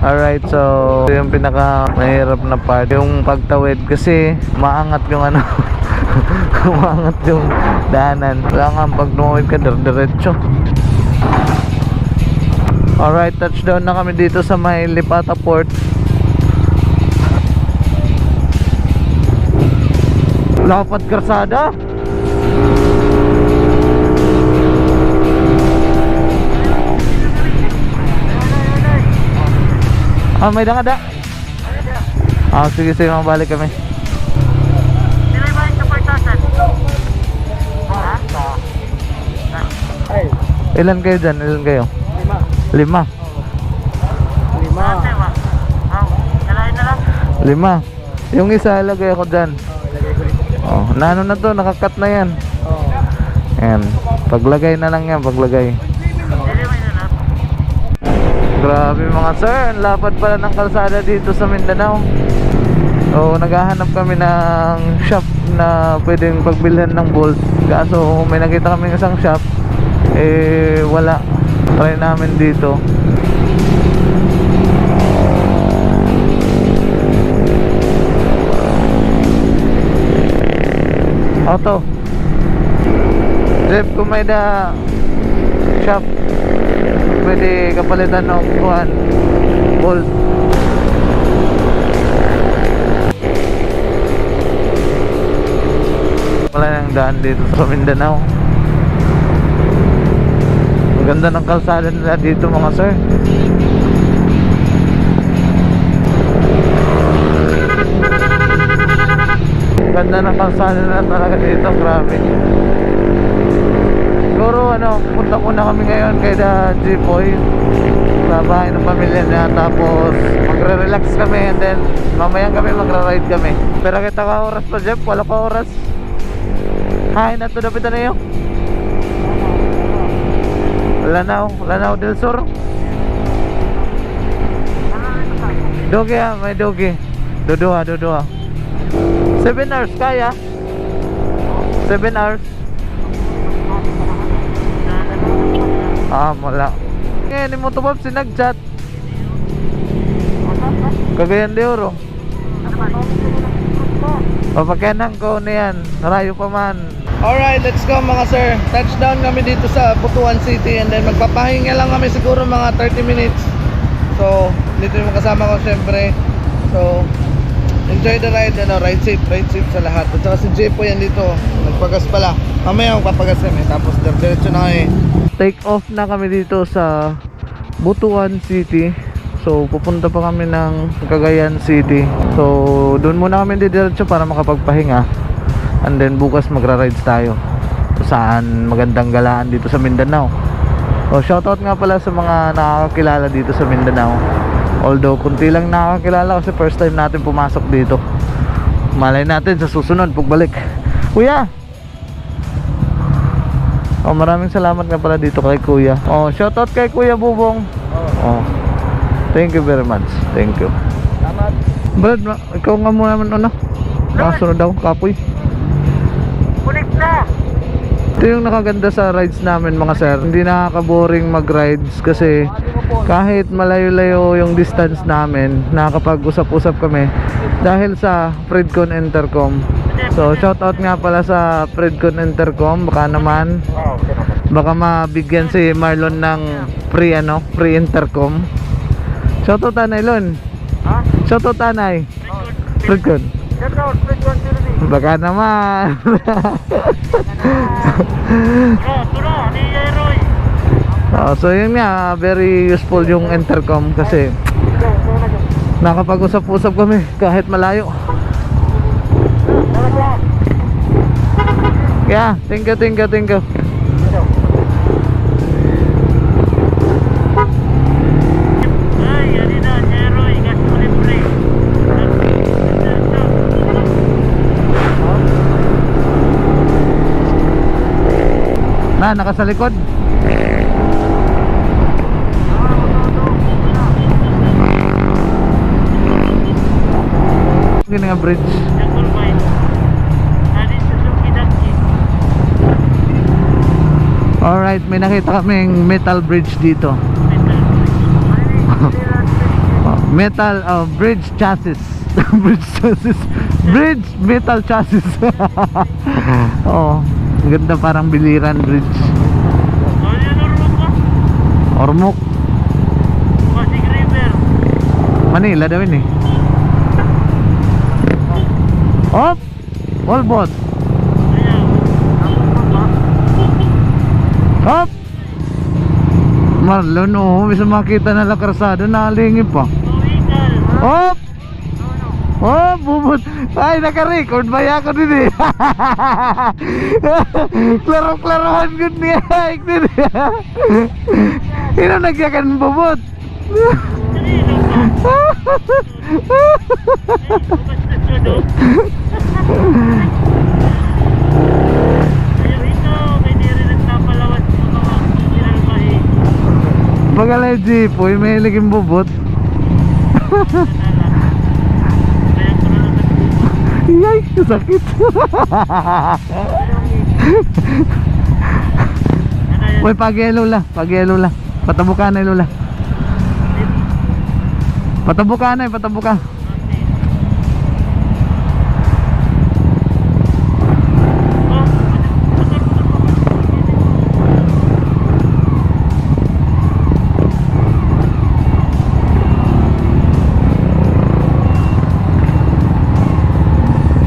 Alright, so yung pinaka mahirap na part, yung pagtawid kasi maangat yung ano maangat yung daanan. Kailangan pag tumawid ka diretso. Alright, touchdown na kami dito sa may Lipata Port. Lapad karsada. Ah, may dangada. Ah, sige, mabalik kami. Ilan kayo dyan? Ilan kayo? 5. 5. 5. Yung isa, ilagay ako dyan. Oh, nano na to, nakakat na yan. Ayan, paglagay na lang yan, paglagay. Grabe mga sir, ang lapad pala ng kalsada dito sa Mindanao. So naghahanap kami ng shop na pwedeng pagbilhan ng bolt. Kaso may nakita kami isang shop, eh wala. Try namin dito. Auto Jeff, kung may na shop pwede kapalitan ng kuhan bolt. Wala nang daan dito sa Mindanao. Ang ganda ng kalsada nila dito mga sir. Ang ganda ng kalsada nila talaga dito, grabe. Siguro ano, punta muna kami ngayon kay Jipoy sa bahay ng pamilya niya, tapos magre-relax kami and then mamayang kami magra-ride kami. Pero kita ka oras pa Jeff, wala pa oras. Hain na to, dapat na yun. Lanao del Sur. Doge ha, may doge. Dodua 7 hours kaya? 7 hours. Ah, wala. Ngayon, ni mo tubab sinag-chat. Cagayan de Oro. Papakyanan ko na yan. Narayo pa man. Alright, let's go mga sir. Touchdown kami dito sa Butuan City. And then magpapahinga lang kami siguro mga 30 minutes. So, dito yung kasama ko syempre. So, enjoy the ride. Ride safe sa lahat. At saka si Jay po yan dito. Nagpagas pala. Mamaya magpapagas kami. Tapos diretso na kami. Take off na kami dito sa Butuan City. So pupunta pa kami ng Cagayan City. So doon muna kami diretso para makapagpahinga. And then bukas magra-rides tayo saan magandang galaan dito sa Mindanao. So shoutout nga pala sa mga nakakakilala dito sa Mindanao. Although kunti lang nakakakilala kasi first time natin pumasok dito. Malay natin sa susunod pagbalik. Kuya! Oh, maraming salamat nga pala dito kay Kuya. Oh, shoutout kay Kuya Bubong. Oh. Thank you very much. Thank you. Salamat. Brad, ikaw nga muna naman ano? Nakasunod daw, kapoy. Kulit na. Ito yung nakaganda sa rides namin mga sir. Hindi nakaka-boring mag-rides kasi kahit malayo-layo yung distance namin, nakakapag-usap-usap kami dahil sa Fredcon Intercom. So shoutout nga pala sa Fredcon Intercom. Baka naman mabigyan si Marlon ng free intercom. Shoutout Tanay Lon. Shoutout Tanay Fredcon. Baka naman. So yun nga, very useful yung intercom kasi nakapag-usap-usap kami kahit malayo. Yeah, thank you. Na, naka sa likod. Gini nga bridge. Alright, may nakita kaming metal bridge dito. Metal, bridge chassis. Bridge chassis. Bridge metal chassis. Oh, ganda, parang biliran bridge. Ano yan, Ormoc ba? Ormoc. Pasig River. Manila daw yun eh. Hop! Wallboard. Ayan. Hop! Marlon, oh, bisa makita na lang karsada, nalingip pa. Vehicle. Hop! Oh, bubot. Ay, naka-record ba ako din eh. Klaro-klarohan ko niya. Din. Ino nagyakan bubot. Bagalay jeep, uy, may hiliging bubot. Yay, sakit. Uy, pag-yelo lang, pag-yelo lang. Patabuka na, Lola. Patabuka na, patabuka.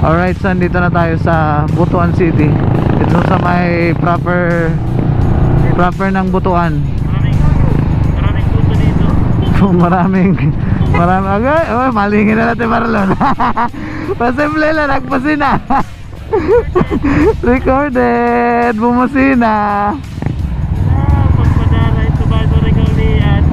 Alright, so dito na tayo sa Butuan City. Ito sa may proper ng Butuan. Maraming puto dito. Maraming agay, oh, malingin na natin Marlon. Pasimple lang, nagpasina. Recorded, bumusina. Pagpadala ito ba ito regalian?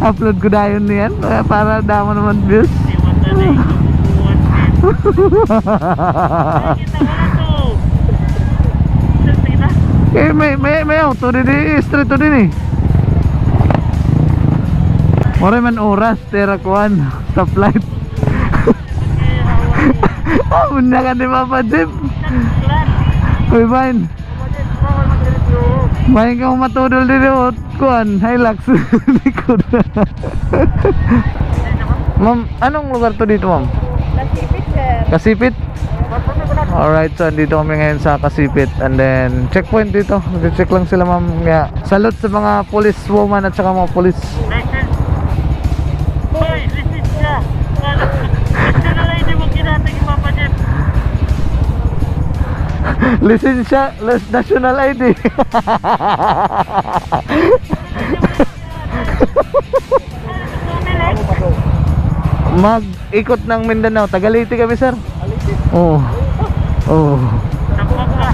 Upload ko na yun yan para damo naman views. Di mata na ikukuhan din. Ay, kita wala to. Sige na. Eh, may auto din eh, street to din eh. Mora man oras, tera kuan, stoplight. Amun na ka di mapadip. Uy, Vine. Vine kang matudol din o kuan, Hilux. Likod. Ma'am, anong lugar to dito, ma'am? Kasipit, sir. Kasipit? Alright, so dito kami ngayon sa Kasipit. And then, checkpoint dito. Check lang sila, ma'am. Yeah. Salute sa mga police woman at saka mga police. License. Hoy, lisensya. National ID mo kinatag ipapadip. Lisensya, national ID. Mag-ikot ng Mindanao. Tagaliti kami, sir. Oo. Oo. Takpak ka.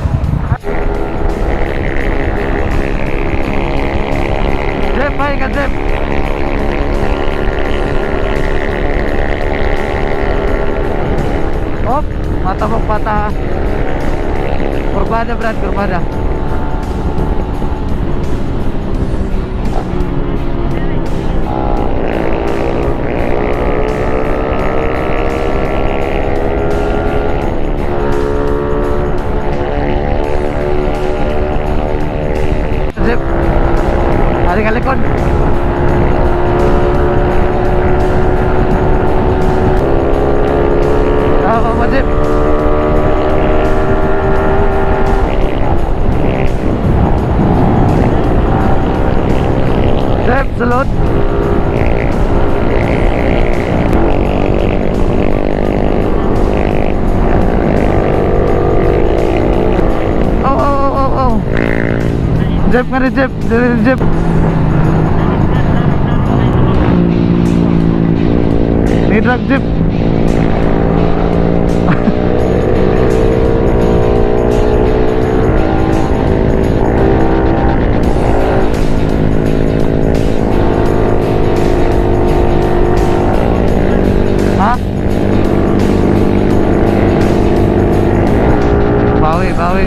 Jeff, bye ka, Jeff. Hop, mata mo patah. Kurbada, Brad, kurbada. Jeff, hari kalikon. Apa Jeff? Jeff, salute. Oh. Jeff nga rin, Jeff. Jeff. Ni-drag, Jeff. Ha? Bawi.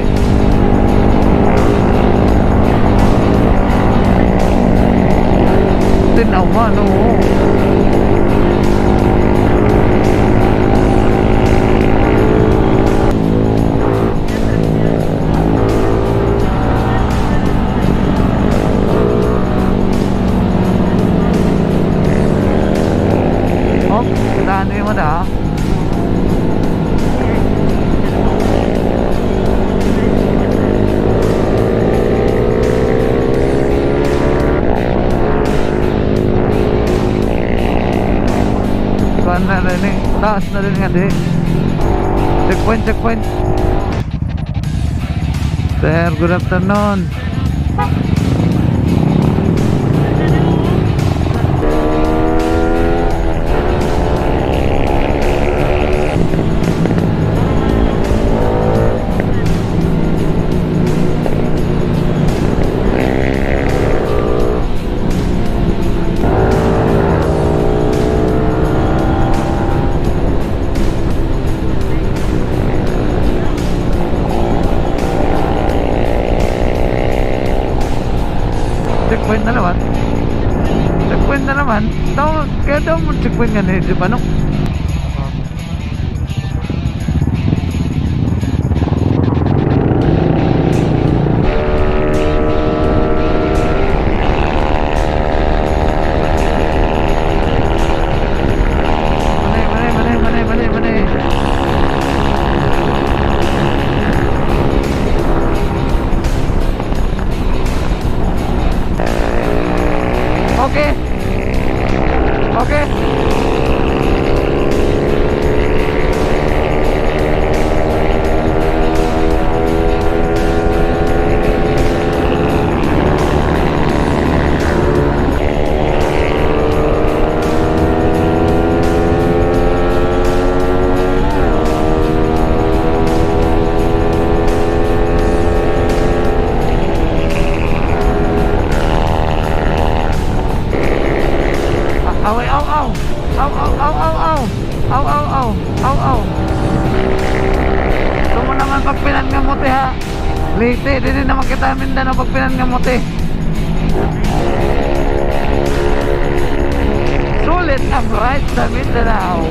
Tinawa, no. Taas na rin nga di. Checkpoint, checkpoint. Sir, good afternoon. Checkpoint na naman. Checkpoint na naman. Kaya daw mo checkpoint nga di ba no? Mani. Okay. Away, aw. Aw. Ito mo naman pagpinan nga muti ha. Lite, hindi naman kita Mindanao pagpinan nga muti. Sulit ang ride sa Mindanao.